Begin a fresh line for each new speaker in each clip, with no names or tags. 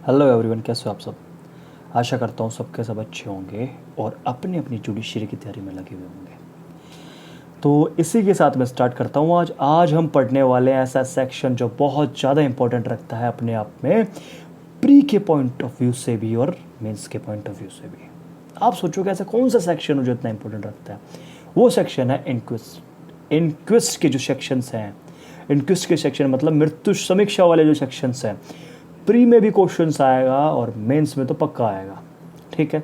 Hello everyone, कैसे हो आप सब। आशा करता हूँ सबके सब अच्छे होंगे और अपनी अपनी जुडिशरी की तैयारी में लगे हुए होंगे। तो इसी के साथ मैं स्टार्ट करता हूँ। आज हम पढ़ने वाले हैं ऐसा सेक्शन जो बहुत ज़्यादा इंपॉर्टेंट रखता है अपने आप में, प्री के पॉइंट ऑफ व्यू से भी और मेंस के पॉइंट ऑफ व्यू से भी। आप सोचोगे ऐसा कौन सा सेक्शन है जो इतना इंपॉर्टेंट रखता है। वो सेक्शन है इंक्विस्ट। इंक्विस्ट के जो सेक्शंस हैं, इंक्विस्ट के सेक्शन मतलब मृत्यु समीक्षा वाले जो सेक्शंस हैं, प्री में भी क्वेश्चंस आएगा और मेंस में तो पक्का आएगा। ठीक है,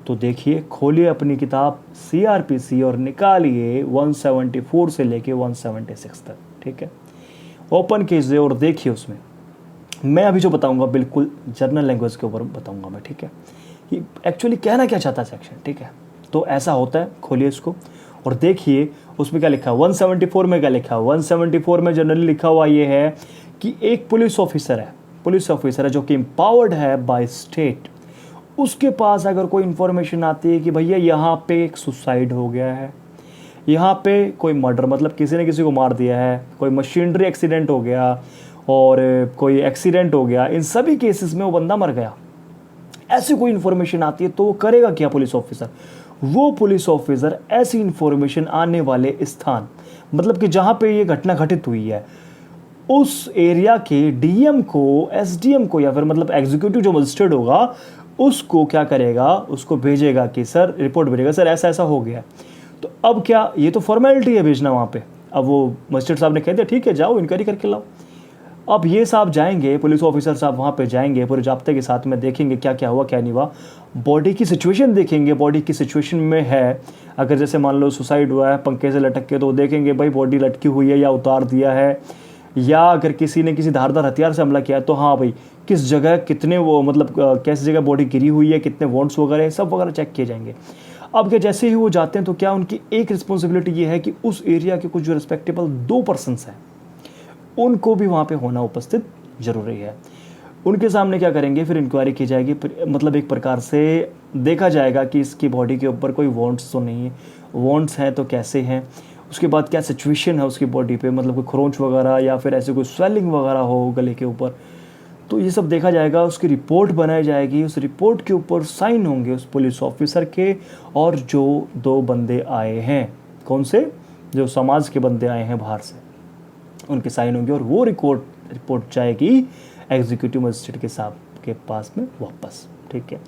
तो देखिए, खोलिए अपनी किताब सीआरपीसी और निकालिए 174 से लेके 176 तक। ठीक है, ओपन कीजिए और देखिए उसमें मैं अभी जो बताऊंगा बिल्कुल जनरल लैंग्वेज के ऊपर बताऊंगा मैं। ठीक है, ये एक्चुअली कहना क्या चाहता है सेक्शन। ठीक है, तो ऐसा होता है। खोलिए इसको और देखिए उसमें क्या लिखा है। 174 में क्या लिखा है। 174 में जनरली लिखा हुआ ये है कि एक पुलिस ऑफिसर है जो कि एम्पावर्ड है बाय स्टेट। उसके पास अगर कोई इंफॉर्मेशन आती है कि भैया यहाँ पे एक सुसाइड हो गया है, यहाँ पे कोई मर्डर मतलब किसी ने किसी को मार दिया है, कोई मशीनरी एक्सीडेंट हो गया और कोई एक्सीडेंट हो गया, इन सभी केसेस में वो बंदा मर गया, ऐसी कोई इन्फॉर्मेशन आती है तो वो करेगा क्या पुलिस ऑफिसर। वो पुलिस ऑफिसर ऐसी इन्फॉर्मेशन आने वाले स्थान मतलब कि जहाँ पे ये घटना घटित हुई है उस एरिया के डीएम को, एसडीएम को या फिर मतलब एग्जीक्यूटिव जो मजिस्ट्रेट होगा उसको क्या करेगा, उसको भेजेगा कि सर रिपोर्ट भेजेगा, सर ऐसा ऐसा हो गया। तो अब क्या, ये तो फॉर्मेलिटी है भेजना वहाँ पे। अब वो मजिस्ट्रेट साहब ने कह दिया ठीक है जाओ इंक्वायरी करके लाओ। अब ये साहब जाएंगे, पुलिस ऑफिसर साहब वहाँ पे जाएंगे, पूरे जाब्ते के साथ में देखेंगे क्या क्या हुआ क्या नहीं हुआ, बॉडी की सिचुएशन देखेंगे। बॉडी की सिचुएशन में है अगर जैसे मान लो सुसाइड हुआ है पंखे से लटक के, तो देखेंगे भाई बॉडी लटकी हुई है या उतार दिया है, या अगर किसी ने किसी धारदार हथियार से हमला किया है तो हाँ भाई किस जगह कितने वो मतलब कैसी जगह बॉडी गिरी हुई है, कितने वॉन्ट्स वगैरह सब वगैरह चेक किए जाएंगे। अब क्या जैसे ही वो जाते हैं तो क्या उनकी एक रिस्पॉन्सिबिलिटी ये है कि उस एरिया के कुछ जो रिस्पेक्टेबल 2 पर्सन्स हैं उनको भी वहाँ पे होना उपस्थित जरूरी है। उनके सामने क्या करेंगे, फिर इंक्वायरी की जाएगी, मतलब एक प्रकार से देखा जाएगा कि इसकी बॉडी के ऊपर कोई वॉन्ट्स तो नहीं है, वॉन्ट्स हैं तो कैसे हैं, उसके बाद क्या सिचुएशन है उसकी बॉडी पे, मतलब कोई खरोंच वगैरह या फिर ऐसे कोई स्वेलिंग वगैरह हो गले के ऊपर, तो ये सब देखा जाएगा। उसकी रिपोर्ट बनाई जाएगी, उस रिपोर्ट के ऊपर साइन होंगे उस पुलिस ऑफिसर के और जो 2 बंदे आए हैं, कौन से, जो समाज के बंदे आए हैं बाहर से, उनके साइन होंगे और वो रिपोर्ट जाएगी एग्जीक्यूटिव मजिस्ट्रेट के साहब के पास में वापस। ठीक है,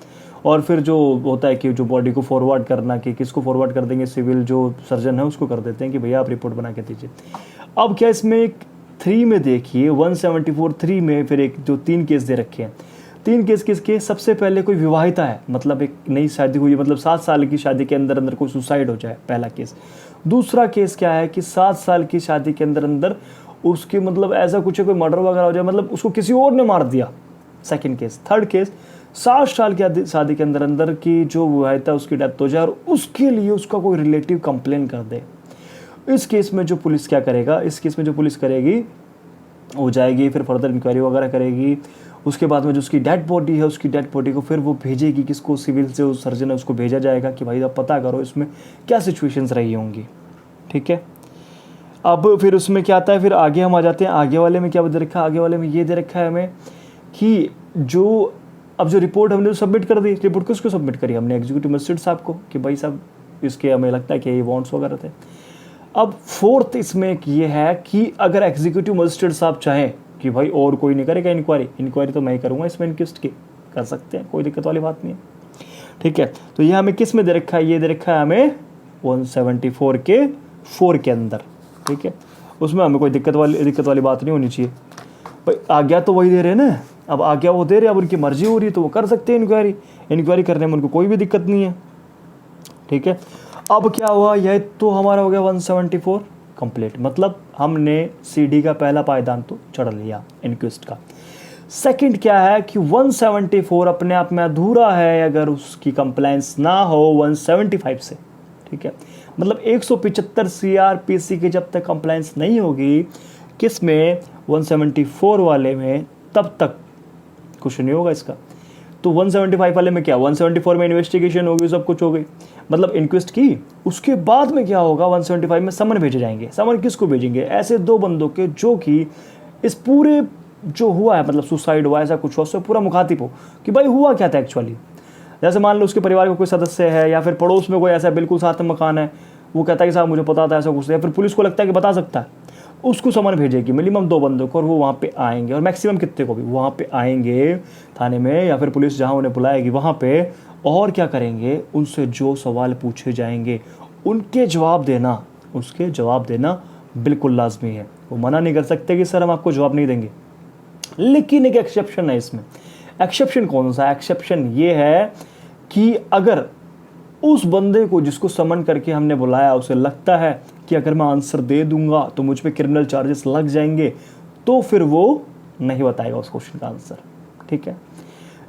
और फिर जो होता है कि जो बॉडी को फॉरवर्ड करना, कि किसको फॉरवर्ड कर देंगे, सिविल जो सर्जन है उसको कर देते हैं कि भैया आप रिपोर्ट बना के दीजिए। अब क्या इसमें एक 3 में देखिए 174(3) में फिर एक जो 3 केस दे रखे हैं। 3 केस किसके, सबसे पहले कोई विवाहिता है मतलब एक नई शादी हुई है, मतलब 7 साल की शादी के अंदर अंदर कोई सुसाइड हो जाए, पहला केस। दूसरा केस क्या है कि 7 साल की शादी के अंदर अंदर उसकी मतलब ऐसा कुछ है कोई मर्डर वगैरह हो जाए, मतलब उसको किसी और ने मार दिया, सेकंड केस। थर्ड केस 60 साल की शादी के अंदर अंदर की जो विवाहिता उसकी डेथ हो जाए और उसके लिए उसका कोई रिलेटिव कंप्लेन कर दे। इस केस में जो पुलिस क्या करेगा, इस केस में जो पुलिस करेगी वो जाएगी फिर फर्दर इंक्वायरी वगैरह करेगी। उसके बाद में जो उसकी डेड बॉडी है उसकी डेड बॉडी को फिर वो भेजेगी किसको, सिविल से उस सर्जन है उसको भेजा जाएगा कि भाई आप पता करो इसमें क्या सिचुएशंस रही होंगी। ठीक है, अब फिर उसमें क्या आता है, फिर आगे हम आ जाते हैं। आगे वाले में क्या दे रखा है, आगे वाले में ये दे रखा है हमें कि जो अब जो रिपोर्ट हमने सबमिट कर दी, रिपोर्ट किसको सबमिट करी हमने, एग्जीक्यूटिव मजिस्ट्रेट साहब को, कि भाई साहब इसके हमें लगता है कि ये वॉन्ट्स वगैरह थे। अब फोर्थ इसमें एक ये है कि अगर एग्जीक्यूटिव मजिस्ट्रेट साहब चाहें कि भाई और कोई नहीं करेगा इंक्वायरी तो मैं ही करूँगा इसमें, इंक्विस्ट की कर सकते हैं, कोई दिक्कत वाली बात नहीं है। ठीक है, तो ये हमें किस में दे रखा है, ये दे रखा है हमें 174 के 4 के अंदर। ठीक है, उसमें हमें कोई दिक्कत वाली बात नहीं होनी चाहिए। भाई आज्ञा तो वही दे रहे हैं ना, अब आज्ञा वो दे रहे हैं, अब उनकी मर्जी हो रही है तो वो कर सकते हैं इंक्वायरी करने में उनको कोई भी दिक्कत नहीं है। ठीक है, अब क्या हुआ, यह तो हमारा हो गया 174 कंप्लीट, मतलब हमने सीडी का पहला पायदान तो चढ़ लिया इंक्विस्ट का। सेकंड क्या है कि 174 अपने आप में अधूरा है अगर उसकी कंप्लायंस ना हो 175 से। ठीक है, मतलब 175 सीआरपीसी की जब तक कंप्लायंस नहीं होगी किस में, 174 वाले में, तब तक कुछ नहीं होगा इसका। तो 175 वाले में क्या, 174 में इन्वेस्टिगेशन होगी, सब कुछ हो गई, मतलब इंक्विस्ट की। उसके बाद में क्या होगा, 175 में समन भेजे जाएंगे। समन किसको भेजेंगे, ऐसे 2 बंदों के जो कि इस पूरे जो हुआ है, मतलब सुसाइड हुआ, ऐसा कुछ हुआ, उससे पूरा मुखातिब हो कि भाई हुआ क्या था एक्चुअली। जैसे मान लो उसके परिवार का कोई सदस्य है या फिर पड़ोस में कोई ऐसा बिल्कुल साथ में मकान है, वो कहता है कि साहब मुझे पता था ऐसा कुछ, या फिर पुलिस को लगता है कि बता सकता है, उसको समन भेजेगी मिनिमम 2 बंदों को, और वो वहाँ पे आएंगे, और मैक्सिमम कितने को भी वहाँ पे आएंगे थाने में या फिर पुलिस जहाँ उन्हें बुलाएगी वहाँ पे, और क्या करेंगे, उनसे जो सवाल पूछे जाएंगे उनके जवाब देना, उसके जवाब देना बिल्कुल लाजमी है। वो मना नहीं कर सकते कि सर हम आपको जवाब नहीं देंगे। लेकिन एक एक्सेप्शन है इसमें। एक्सेप्शन कौन सा? एक्सेप्शन ये है कि अगर उस बंदे को जिसको समन करके हमने बुलाया उसे लगता है कि अगर मैं आंसर दे दूंगा तो मुझ पे क्रिमिनल चार्जेस लग जाएंगे, तो फिर वो नहीं बताएगा उस क्वेश्चन का आंसर। ठीक है,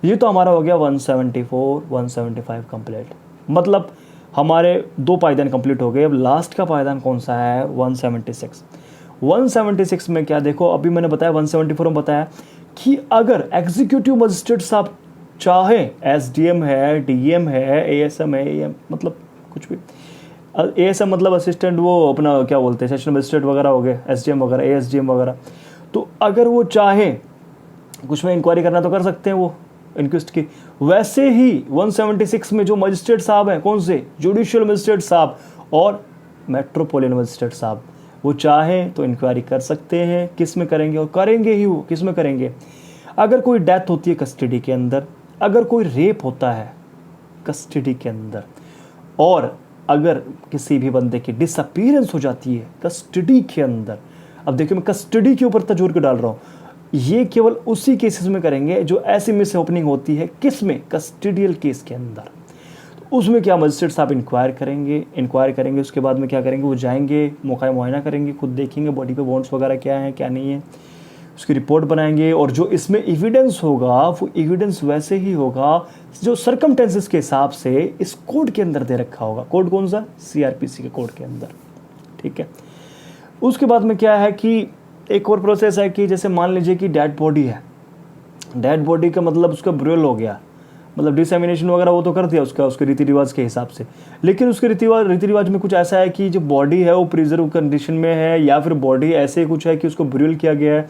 ये तो हमारा हो गया 174 175 कंप्लीट। मतलब हमारे 2 पायदान कंप्लीट हो गए। अब लास्ट का पायदान कौन सा है? 176। 176 में क्या, देखो अभी मैंने बताया 174 में बताया कि अगर एग्जीक्यूटिव मजिस्ट्रेट साहब चाहे, एसडीएम है, डीएम है, एएसएम है, एएम मतलब कुछ भी, एएसएम मतलब असिस्टेंट, वो अपना क्या बोलते हैं, सेशन मजिस्ट्रेट वगैरह हो गए, एसडीएम वगैरह, एएसडीएम वगैरह, तो अगर वो चाहे कुछ में इंक्वायरी करना तो कर सकते हैं वो इंक्वेस्ट की। वैसे ही 176 में जो मजिस्ट्रेट साहब हैं, कौन से? जुडिशियल मजिस्ट्रेट साहब और मेट्रोपोलिटन मजिस्ट्रेट साहब, वो चाहें तो इंक्वायरी कर सकते हैं। किस में करेंगे? और करेंगे ही वो किस में करेंगे? अगर कोई डेथ होती है कस्टडी के अंदर, अगर कोई रेप होता है कस्टडी के अंदर, और अगर किसी भी बंदे की डिसअपीयरेंस हो जाती है कस्टडी के अंदर। अब देखिए मैं कस्टडी के ऊपर तजोर के डाल रहा हूँ, ये केवल उसी केसेस में करेंगे जो ऐसी मिस ओपनिंग होती है, किस में? कस्टडियल केस के अंदर। तो उसमें क्या मजिस्ट्रेट साहब इंक्वायर करेंगे, उसके बाद में क्या करेंगे, वो जाएंगे, मौका मुआयना करेंगे, खुद देखेंगे बॉडी पे बोन्स वगैरह क्या है क्या नहीं है, उसकी रिपोर्ट बनाएंगे, और जो इसमें एविडेंस होगा वो एविडेंस वैसे ही होगा जो सर्कमटेंसेस के हिसाब से इस कोड के अंदर दे रखा होगा। कोड कौन सा? सीआरपीसी के कोड के अंदर। ठीक है, उसके बाद में क्या है कि एक और प्रोसेस है कि जैसे मान लीजिए कि डेड बॉडी है, डेड बॉडी का मतलब उसका ब्रियल हो गया, मतलब डिसेमिनेशन वगैरह वो तो कर दिया उसके रीति रिवाज के हिसाब से, लेकिन उसके रीति रिवाज में कुछ ऐसा है कि जो बॉडी है वो प्रिजर्व कंडीशन में है, या फिर बॉडी ऐसे कुछ है कि उसको ब्रियल किया गया है,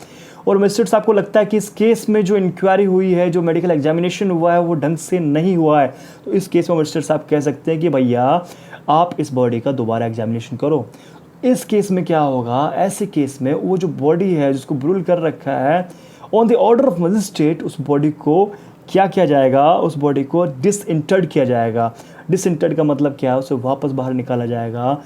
और मजिस्ट्रेट साहब को लगता है कि इस केस में जो इंक्वायरी हुई है, जो मेडिकल एग्जामिनेशन हुआ है वो ढंग से नहीं हुआ है, तो इस केस में मजिस्ट्रेट साहब कह सकते हैं कि भैया आप इस बॉडी का दोबारा एग्जामिनेशन करो। इस केस में क्या होगा, ऐसे केस में वो जो बॉडी है जिसको ब्रूल कर रखा है, on the order of magistrate उस बॉडी को क्या किया जाएगा, उस बॉडी को डिसइंटर्ड किया जाएगा। डिसइंटर्ड का मतलब क्या है, उसे वापस बाहर निकाला जाएगा,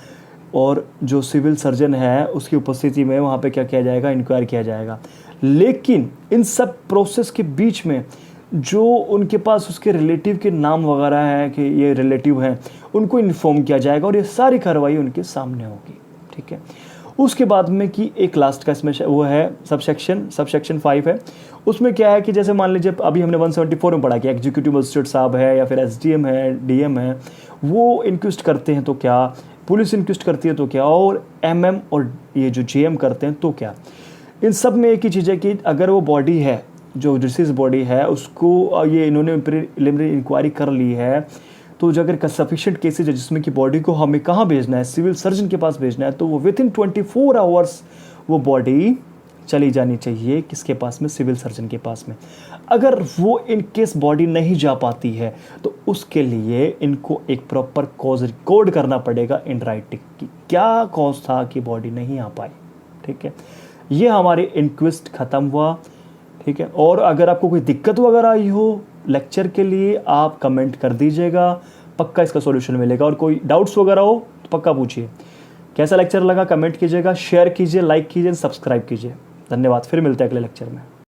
और जो सिविल सर्जन है उसकी उपस्थिति में वहाँ पे क्या किया जाएगा, इंक्वायर किया जाएगा। लेकिन इन सब प्रोसेस के बीच में जो उनके पास उसके रिलेटिव के नाम वगैरह हैं कि ये रिलेटिव हैं, उनको इन्फॉर्म किया जाएगा, और ये सारी कार्रवाई उनके सामने होगी। ठीक है, उसके बाद में कि एक लास्ट का इसमें वो है सबसेक्शन 5 है। उसमें क्या है कि जैसे मान लीजिए अभी हमने 174 में पढ़ा कि एग्जीक्यूटिव मजिस्ट्रेट साहब है या फिर एसडीएम है, डीएम है, वो इंक्वेस्ट करते हैं तो क्या, पुलिस इंक्वेस्ट करती है तो क्या, और एमएम और ये जो जेएम करते हैं तो क्या। इन सब में एक ही चीज़ है कि अगर वो बॉडी है, जो डिसीज बॉडी है, उसको ये इन्होंने प्रिलिमिनरी इंक्वायरी कर ली है, तो जो अगर सफिशिएंट केसेज है जिसमें कि बॉडी को हमें कहाँ भेजना है, सिविल सर्जन के पास भेजना है, तो वो विथिन 24 आवर्स वो बॉडी चली जानी चाहिए किसके पास में, सिविल सर्जन के पास में। अगर वो इन केस बॉडी नहीं जा पाती है तो उसके लिए इनको एक प्रॉपर कॉज रिकॉर्ड करना पड़ेगा इन राइटिंग कि क्या कॉज था कि बॉडी नहीं आ पाई। ठीक है, ये हमारी इंक्वेस्ट ख़त्म हुआ। ठीक है, और अगर आपको कोई दिक्कत वगैरह आई हो लेक्चर के लिए आप कमेंट कर दीजिएगा, पक्का इसका सॉल्यूशन मिलेगा। और कोई डाउट्स वगैरह हो तो पक्का पूछिए। कैसा लेक्चर लगा कमेंट कीजिएगा, शेयर कीजिए, लाइक कीजिए, सब्सक्राइब कीजिए। धन्यवाद, फिर मिलते हैं अगले लेक्चर में।